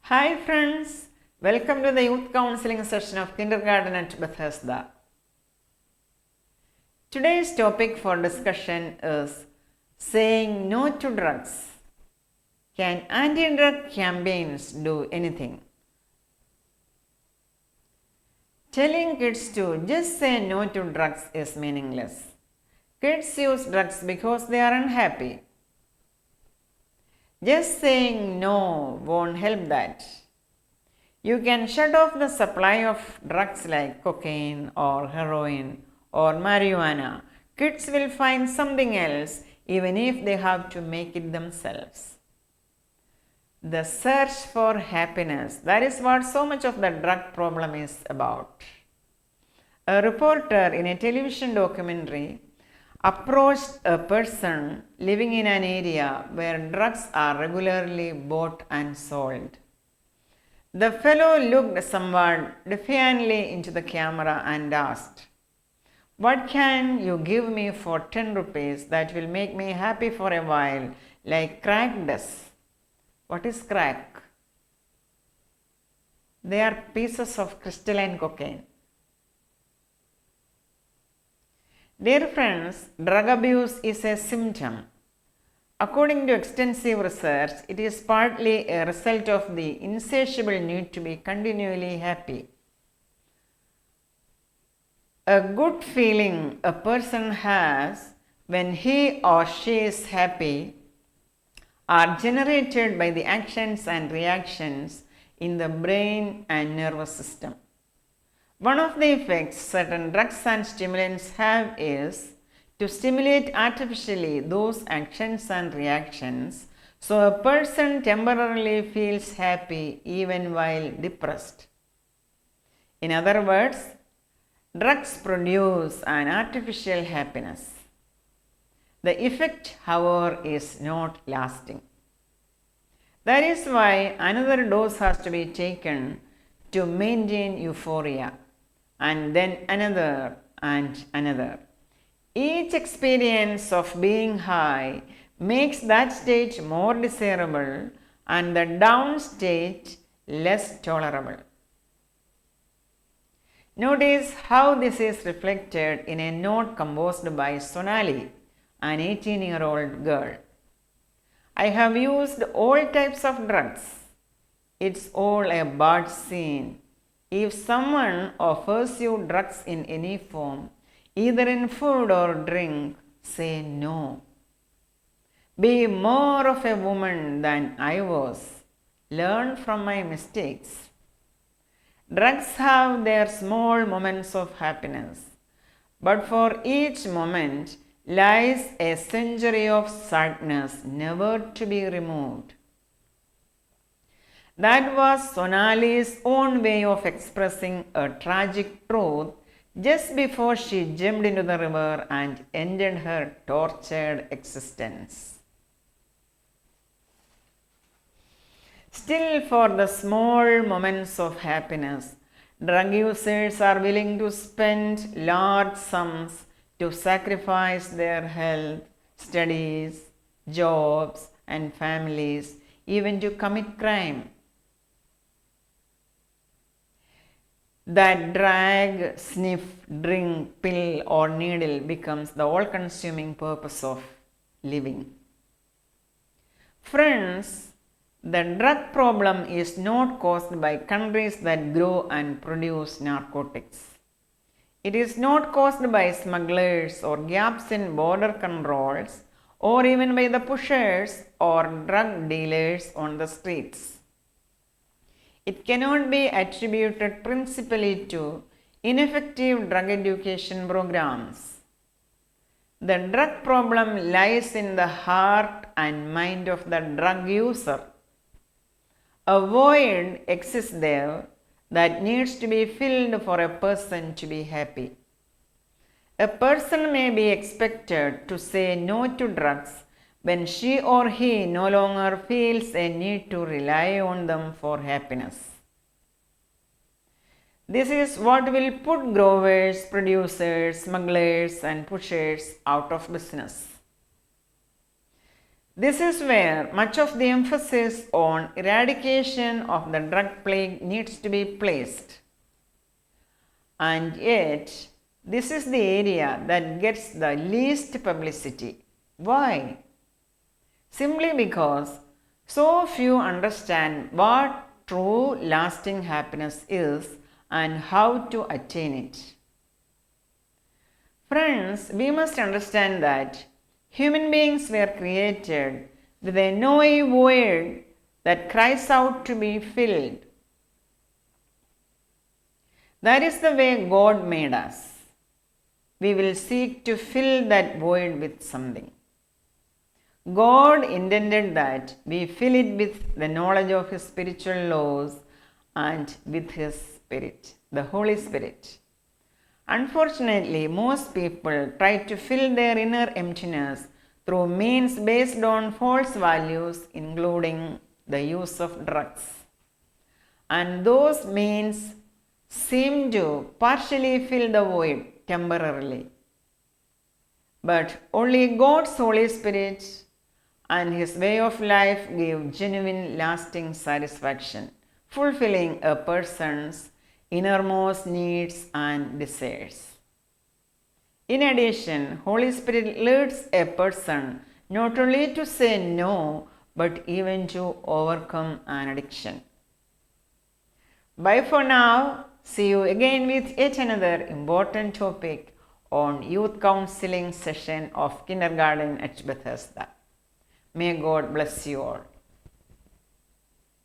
Hi friends, welcome to the youth counseling session of kindergarten at Bethesda. Today's topic for discussion is saying no to drugs. Can anti-drug campaigns do anything? Telling kids to just say no to drugs is meaningless. Kids use drugs because they are unhappy. Just saying no won't help that. You can shut off the supply of drugs like cocaine or heroin or marijuana. Kids will find something else even if they have to make it themselves. The search for happiness, that is what so much of the drug problem is about. A reporter in a television documentary approached a person living in an area where drugs are regularly bought and sold. The fellow looked somewhat defiantly into the camera and asked, "What can you give me for 10 rupees that will make me happy for a while, like crack does?" What is crack? They are pieces of crystalline cocaine. Dear friends, drug abuse is a symptom. According to extensive research, it is partly a result of the insatiable need to be continually happy. A good feeling a person has when he or she is happy are generated by the actions and reactions in the brain and nervous system. One of the effects certain drugs and stimulants have is to stimulate artificially those actions and reactions so a person temporarily feels happy even while depressed. In other words, drugs produce an artificial happiness. The effect, however, is not lasting. That is why another dose has to be taken to maintain euphoria, and then another and another. Each experience of being high makes that state more desirable and the down state less tolerable. Notice how this is reflected in a note composed by Sonali, an 18-year-old girl. "I have used all types of drugs. It's all a bad scene. If someone offers you drugs in any form, either in food or drink, say no. Be more of a woman than I was. Learn from my mistakes. Drugs have their small moments of happiness, but for each moment lies a century of sadness never to be removed." That was Sonali's own way of expressing a tragic truth just before she jumped into the river and ended her tortured existence. Still, for the small moments of happiness, drug users are willing to spend large sums to sacrifice their health, studies, jobs, and families, even to commit crime. That drag, sniff, drink, pill, or needle becomes the all-consuming purpose of living. Friends, the drug problem is not caused by countries that grow and produce narcotics. It is not caused by smugglers or gaps in border controls or even by the pushers or drug dealers on the streets. It cannot be attributed principally to ineffective drug education programs. The drug problem lies in the heart and mind of the drug user. A void exists there that needs to be filled for a person to be happy. A person may be expected to say no to drugs when she or he no longer feels a need to rely on them for happiness. This is what will put growers, producers, smugglers, and pushers out of business. This is where much of the emphasis on eradication of the drug plague needs to be placed. And yet, this is the area that gets the least publicity. Why? Simply because so few understand what true lasting happiness is and how to attain it. Friends, we must understand that human beings were created with a knowing void that cries out to be filled. That is the way God made us. We will seek to fill that void with something. God intended that we fill it with the knowledge of His spiritual laws and with His Spirit, the Holy Spirit. Unfortunately, most people try to fill their inner emptiness through means based on false values, including the use of drugs. And those means seem to partially fill the void temporarily. But only God's Holy Spirit and His way of life give genuine lasting satisfaction, fulfilling a person's innermost needs and desires. In addition, Holy Spirit leads a person not only to say no, but even to overcome an addiction. Bye for now. See you again with yet another important topic on youth counseling session of kindergarten at Bethesda. May God bless you all.